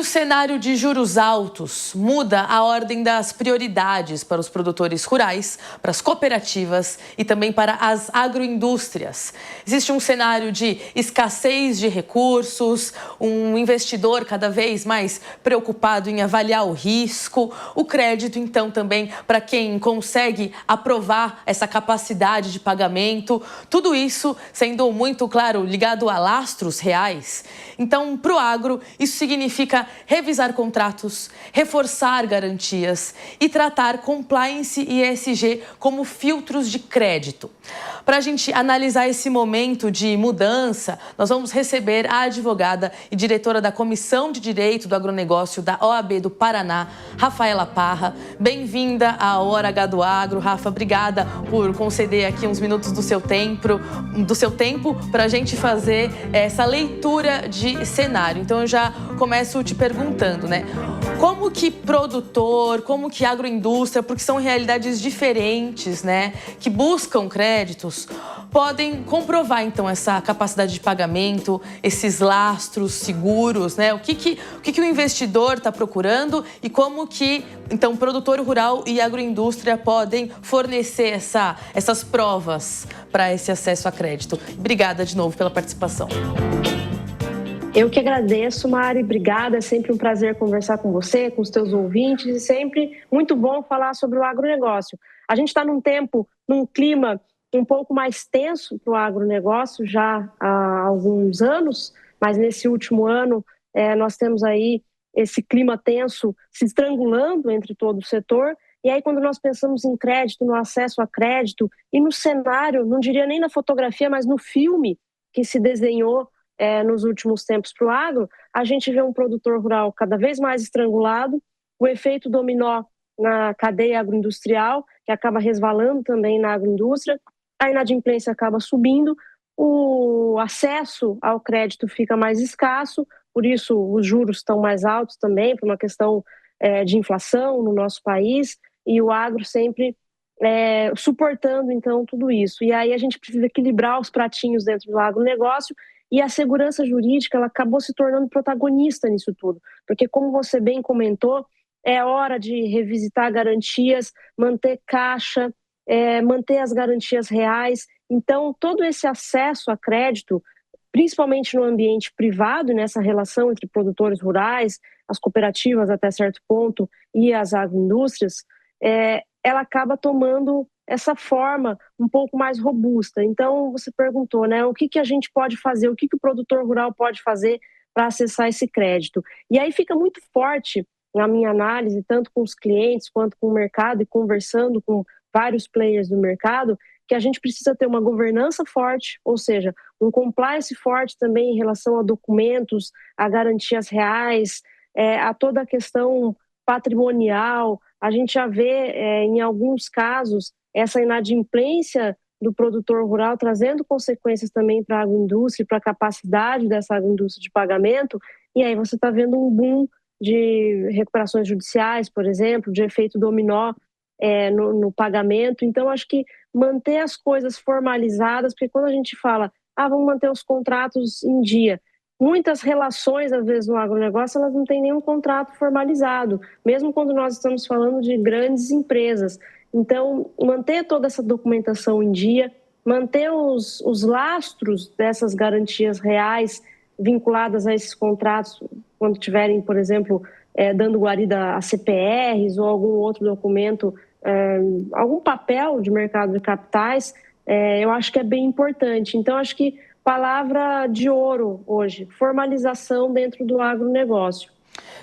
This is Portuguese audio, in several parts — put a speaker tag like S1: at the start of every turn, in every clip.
S1: o cenário de juros altos muda a ordem das prioridades para os produtores rurais, para as cooperativas e também para as agroindústrias. Existe um cenário de escassez de recursos, um investidor cada vez mais preocupado em avaliar o risco, o crédito, então, também para quem consegue aprovar essa capacidade de pagamento, tudo isso sendo muito, claro, ligado a lastros reais. Então, para o agro, isso significa revisar contratos, reforçar garantias e tratar compliance e ESG como filtros de crédito. Para a gente analisar esse momento de mudança, nós vamos receber a advogada e diretora da Comissão de Direito do Agronegócio da OAB do Paraná, Rafaela Parra. Bem-vinda à Hora H do Agro. Rafa, obrigada por conceder aqui uns minutos do seu tempo para a gente fazer essa leitura de cenário. Então, eu já começo te perguntando, né? Como que produtor, como que agroindústria, porque são realidades diferentes, né? Que buscam créditos, podem comprovar, então, essa capacidade de pagamento, esses lastros seguros, né? O que o investidor está procurando e como que, então, produtor rural e agroindústria podem fornecer essas provas para esse acesso a crédito. Obrigada de novo pela participação.
S2: Eu que agradeço, Mari, obrigada, é sempre um prazer conversar com você, com os teus ouvintes e sempre muito bom falar sobre o agronegócio. A gente está num clima um pouco mais tenso para o agronegócio já há alguns anos, mas nesse último ano nós temos aí esse clima tenso se estrangulando entre todo o setor. E aí quando nós pensamos em crédito, no acesso a crédito e no cenário, não diria nem na fotografia, mas no filme que se desenhou nos últimos tempos para o agro, a gente vê um produtor rural cada vez mais estrangulado, o efeito dominó na cadeia agroindustrial, que acaba resvalando também na agroindústria, a inadimplência acaba subindo, o acesso ao crédito fica mais escasso, por isso os juros estão mais altos também, por uma questão de inflação no nosso país, e o agro sempre suportando então tudo isso. E aí a gente precisa equilibrar os pratinhos dentro do agronegócio. E a segurança jurídica ela acabou se tornando protagonista nisso tudo, porque como você bem comentou, é hora de revisitar garantias, manter caixa, manter as garantias reais. Então, todo esse acesso a crédito, principalmente no ambiente privado, nessa relação entre produtores rurais, as cooperativas até certo ponto e as agroindústrias, ela acaba tomando essa forma um pouco mais robusta. Então, você perguntou, né, o que a gente pode fazer, o que o produtor rural pode fazer para acessar esse crédito. E aí fica muito forte, na minha análise, tanto com os clientes quanto com o mercado e conversando com vários players do mercado, que a gente precisa ter uma governança forte, ou seja, um compliance forte também em relação a documentos, a garantias reais, a toda a questão patrimonial. A gente já vê, em alguns casos, essa inadimplência do produtor rural trazendo consequências também para a agroindústria, para a capacidade dessa agroindústria de pagamento, e aí você está vendo um boom de recuperações judiciais, por exemplo, de efeito dominó no pagamento. Então, acho que manter as coisas formalizadas, porque quando a gente fala, vamos manter os contratos em dia, muitas relações, às vezes, no agronegócio, elas não têm nenhum contrato formalizado, mesmo quando nós estamos falando de grandes empresas. Então, manter toda essa documentação em dia, manter os lastros dessas garantias reais vinculadas a esses contratos, quando tiverem, por exemplo, dando guarida a CPRs ou algum outro documento, algum papel de mercado de capitais, eu acho que é bem importante. Então, acho que palavra de ouro hoje, formalização dentro do agronegócio.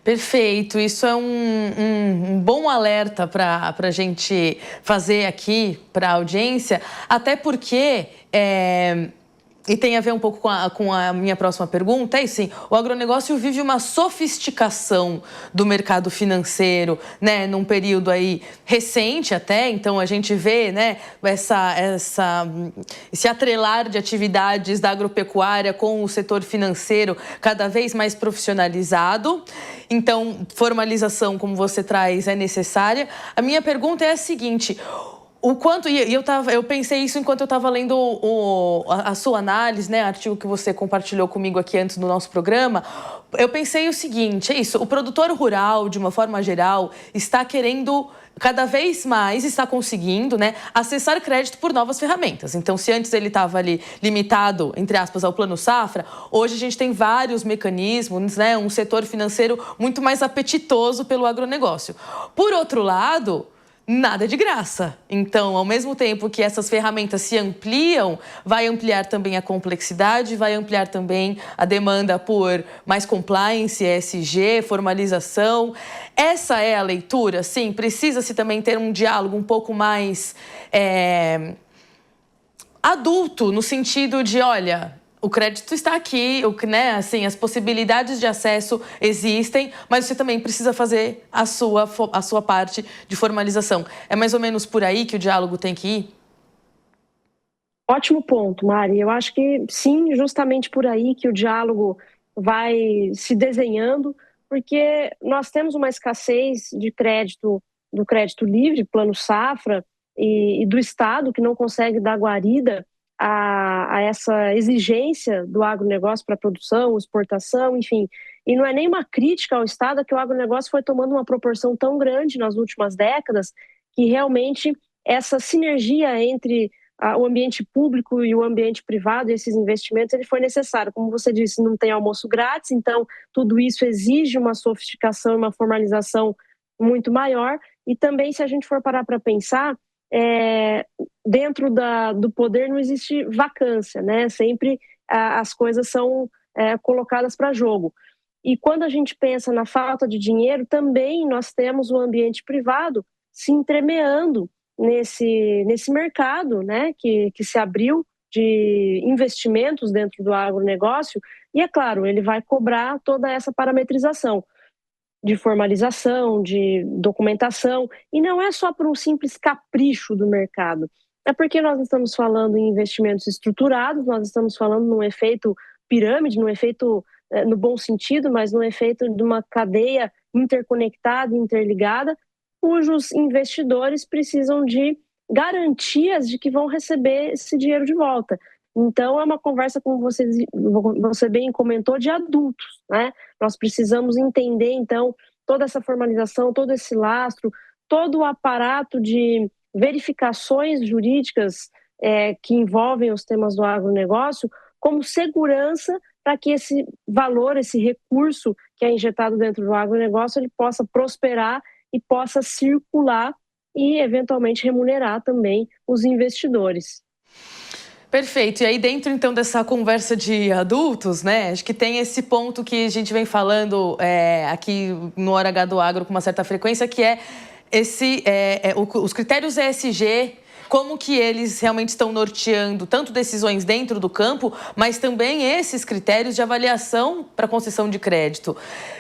S1: Perfeito, isso é um bom alerta para a gente fazer aqui para a audiência, até porque, e tem a ver um pouco com a minha próxima pergunta, sim, o agronegócio vive uma sofisticação do mercado financeiro, né, num período aí recente até, então a gente vê, né, esse atrelar de atividades da agropecuária com o setor financeiro cada vez mais profissionalizado. Então, formalização, como você traz, é necessária. A minha pergunta é a seguinte: O quanto, eu pensei isso enquanto eu estava lendo a sua análise, né, artigo que você compartilhou comigo aqui antes do nosso programa. Eu pensei o seguinte, é isso, o produtor rural, de uma forma geral, está querendo cada vez mais, está conseguindo, né, acessar crédito por novas ferramentas. Então, se antes ele estava ali limitado, entre aspas, ao Plano Safra, hoje a gente tem vários mecanismos, né, um setor financeiro muito mais apetitoso pelo agronegócio. Por outro lado, nada de graça. Então, ao mesmo tempo que essas ferramentas se ampliam, vai ampliar também a complexidade, vai ampliar também a demanda por mais compliance, ESG, formalização. Essa é a leitura, sim. Precisa-se também ter um diálogo um pouco mais adulto, no sentido de, olha, o crédito está aqui, né? Assim, as possibilidades de acesso existem, mas você também precisa fazer a sua parte de formalização. É mais ou menos por aí que o diálogo tem que ir?
S2: Ótimo ponto, Mari. Eu acho que sim, justamente por aí que o diálogo vai se desenhando, porque nós temos uma escassez de crédito, do crédito livre, Plano Safra, e do Estado, que não consegue dar guarida a essa exigência do agronegócio para produção, exportação, enfim. E não é nenhuma crítica ao Estado, é que o agronegócio foi tomando uma proporção tão grande nas últimas décadas que realmente essa sinergia entre o ambiente público e o ambiente privado, esses investimentos, ele foi necessário. Como você disse, não tem almoço grátis, então tudo isso exige uma sofisticação e uma formalização muito maior. E também, se a gente for parar para pensar, dentro do poder não existe vacância, né? Sempre as coisas são colocadas para jogo. E quando a gente pensa na falta de dinheiro, também nós temos o ambiente privado se entremeando nesse mercado, né, que se abriu de investimentos dentro do agronegócio, e é claro, ele vai cobrar toda essa parametrização de formalização, de documentação, e não é só por um simples capricho do mercado, é porque nós estamos falando em investimentos estruturados, nós estamos falando num efeito pirâmide, num efeito no bom sentido, mas num efeito de uma cadeia interconectada, interligada, cujos investidores precisam de garantias de que vão receber esse dinheiro de volta. Então, é uma conversa, como você bem comentou, de adultos, né? Nós precisamos entender, então, toda essa formalização, todo esse lastro, todo o aparato de verificações jurídicas que envolvem os temas do agronegócio como segurança para que esse valor, esse recurso que é injetado dentro do agronegócio, ele possa prosperar e possa circular e, eventualmente, remunerar também os investidores.
S1: Perfeito. E aí dentro, então, dessa conversa de adultos, né, acho que tem esse ponto que a gente vem falando aqui no Hora H do Agro com uma certa frequência, que é os critérios ESG, como que eles realmente estão norteando tanto decisões dentro do campo, mas também esses critérios de avaliação para concessão de crédito.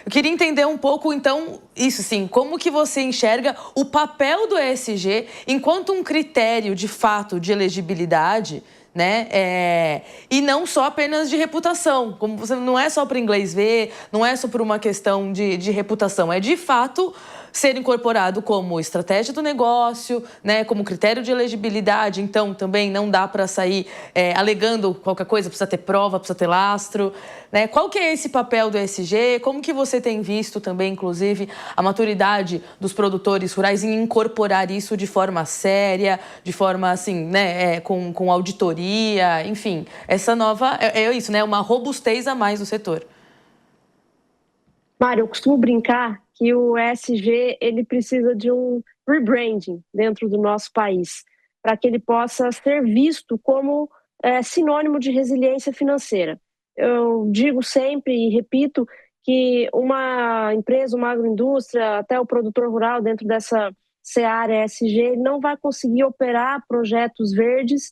S1: Eu queria entender um pouco, então, isso sim, como que você enxerga o papel do ESG enquanto um critério de fato de elegibilidade, né? E não só apenas de reputação, como você não é só para o inglês ver, não é só por uma questão de reputação, é de fato ser incorporado como estratégia do negócio, né, como critério de elegibilidade. Então também não dá para sair alegando qualquer coisa, precisa ter prova, precisa ter lastro, né? Qual que é esse papel do ESG? Como que você tem visto também, inclusive, a maturidade dos produtores rurais em incorporar isso de forma séria, de forma assim, né, com auditoria, enfim, essa nova isso, né, uma robustez a mais do setor.
S2: Mário, eu costumo brincar que o ESG ele precisa de um rebranding dentro do nosso país, para que ele possa ser visto como sinônimo de resiliência financeira. Eu digo sempre e repito que uma empresa, uma agroindústria, até o produtor rural dentro dessa seara ESG, não vai conseguir operar projetos verdes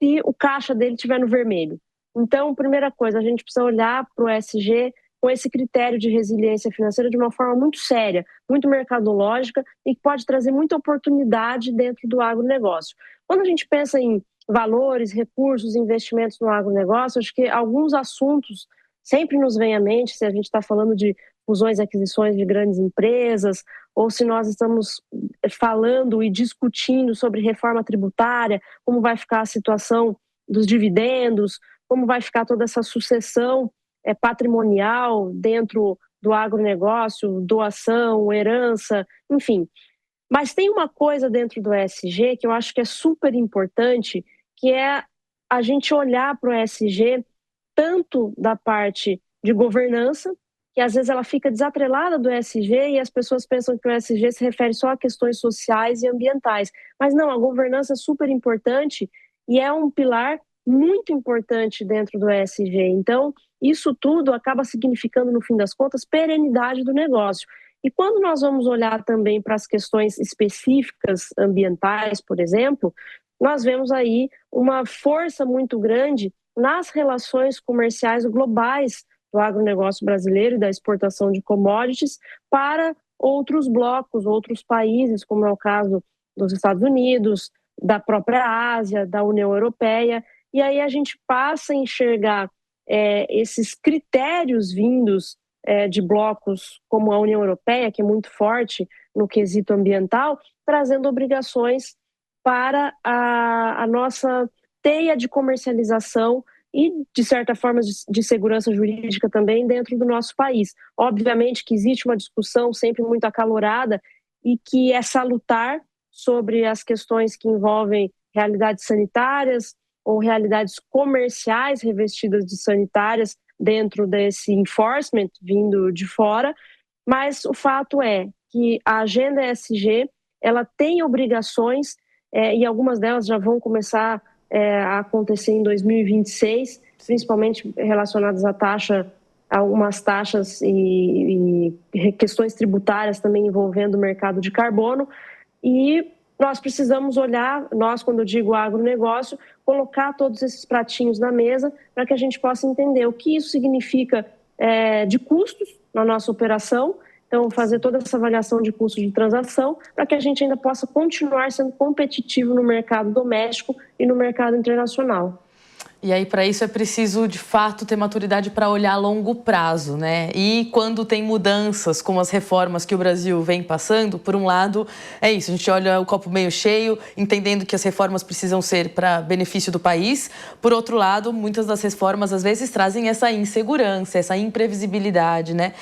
S2: se o caixa dele estiver no vermelho. Então, primeira coisa, a gente precisa olhar para o ESG com esse critério de resiliência financeira de uma forma muito séria, muito mercadológica e que pode trazer muita oportunidade dentro do agronegócio. Quando a gente pensa em valores, recursos, investimentos no agronegócio, acho que alguns assuntos sempre nos vêm à mente, se a gente está falando de fusões e aquisições de grandes empresas, ou se nós estamos falando e discutindo sobre reforma tributária, como vai ficar a situação dos dividendos, como vai ficar toda essa sucessão patrimonial dentro do agronegócio, doação, herança, enfim. Mas tem uma coisa dentro do ESG que eu acho que é super importante, que é a gente olhar para o ESG tanto da parte de governança, que às vezes ela fica desatrelada do ESG e as pessoas pensam que o ESG se refere só a questões sociais e ambientais. Mas não, a governança é super importante e é um pilar muito importante dentro do ESG. Então, isso tudo acaba significando, no fim das contas, perenidade do negócio. E quando nós vamos olhar também para as questões específicas ambientais, por exemplo, nós vemos aí uma força muito grande nas relações comerciais globais do agronegócio brasileiro e da exportação de commodities para outros blocos, outros países, como é o caso dos Estados Unidos, da própria Ásia, da União Europeia. E aí a gente passa a enxergar esses critérios vindos de blocos como a União Europeia, que é muito forte no quesito ambiental, trazendo obrigações para a nossa teia de comercialização e, de certa forma, de segurança jurídica também dentro do nosso país. Obviamente que existe uma discussão sempre muito acalorada e que é salutar sobre as questões que envolvem realidades sanitárias ou realidades comerciais revestidas de sanitárias dentro desse enforcement vindo de fora, mas o fato é que a agenda ESG ela tem obrigações e algumas delas já vão começar a acontecer em 2026, principalmente relacionadas à taxa, algumas taxas e questões tributárias também envolvendo o mercado de carbono. E nós precisamos olhar, nós, quando eu digo agronegócio, colocar todos esses pratinhos na mesa para que a gente possa entender o que isso significa de custos na nossa operação. Então, fazer toda essa avaliação de custos de transação para que a gente ainda possa continuar sendo competitivo no mercado doméstico e no mercado internacional.
S1: E aí, para isso, é preciso, de fato, ter maturidade para olhar a longo prazo, né? E quando tem mudanças, como as reformas que o Brasil vem passando, por um lado, é isso, a gente olha o copo meio cheio, entendendo que as reformas precisam ser para benefício do país. Por outro lado, muitas das reformas, às vezes, trazem essa insegurança, essa imprevisibilidade, né?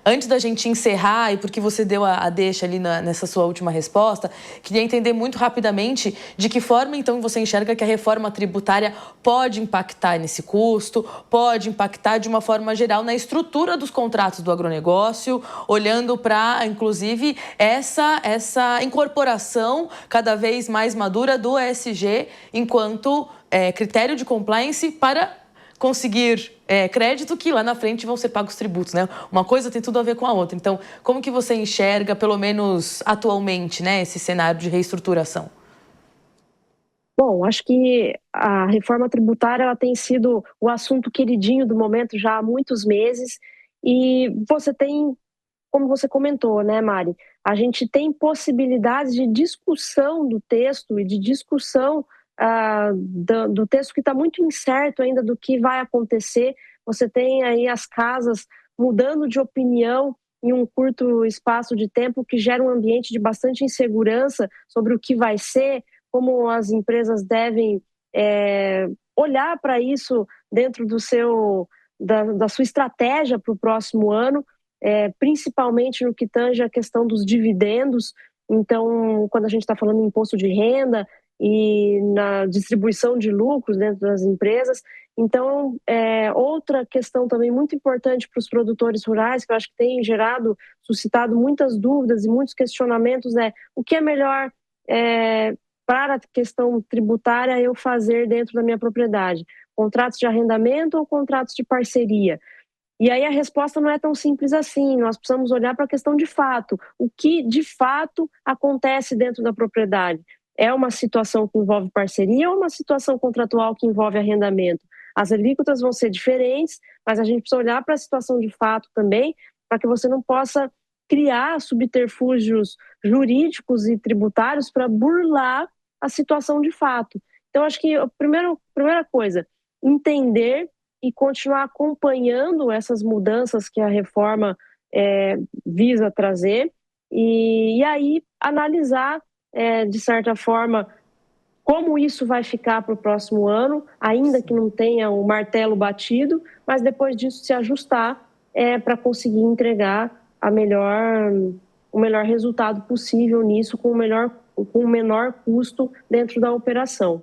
S1: Antes da gente encerrar, e porque você deu a deixa ali nessa sua última resposta, queria entender muito rapidamente de que forma, então, você enxerga que a reforma tributária pode impactar nesse custo, pode impactar de uma forma geral na estrutura dos contratos do agronegócio, olhando para, inclusive, essa incorporação cada vez mais madura do ESG enquanto critério de compliance para conseguir crédito que lá na frente vão ser pagos tributos, né? Uma coisa tem tudo a ver com a outra. Então, como que você enxerga, pelo menos atualmente, né, esse cenário de reestruturação?
S2: Bom, acho que a reforma tributária ela tem sido o assunto queridinho do momento já há muitos meses e você tem, como você comentou, né, Mari, a gente tem possibilidades de discussão do texto e de discussão do texto que está muito incerto ainda do que vai acontecer. Você tem aí as casas mudando de opinião em um curto espaço de tempo que gera um ambiente de bastante insegurança sobre o que vai ser, como as empresas devem olhar para isso dentro da sua estratégia para o próximo ano, principalmente no que tange a questão dos dividendos. Então, quando a gente está falando em imposto de renda e na distribuição de lucros dentro das empresas. Então, outra questão também muito importante para os produtores rurais, que eu acho que tem suscitado muitas dúvidas e muitos questionamentos, o que é melhor para a questão tributária eu fazer dentro da minha propriedade? Contratos de arrendamento ou contratos de parceria? E aí a resposta não é tão simples assim, nós precisamos olhar para a questão de fato, o que de fato acontece dentro da propriedade. É uma situação que envolve parceria ou uma situação contratual que envolve arrendamento? As alíquotas vão ser diferentes, mas a gente precisa olhar para a situação de fato também, para que você não possa criar subterfúgios jurídicos e tributários para burlar a situação de fato. Então, acho que a primeira coisa, entender e continuar acompanhando essas mudanças que a reforma visa trazer, e aí analisar, de certa forma, como isso vai ficar para o próximo ano, ainda que não tenha o martelo batido, mas depois disso se ajustar para conseguir entregar o melhor resultado possível nisso, com o menor custo dentro da operação.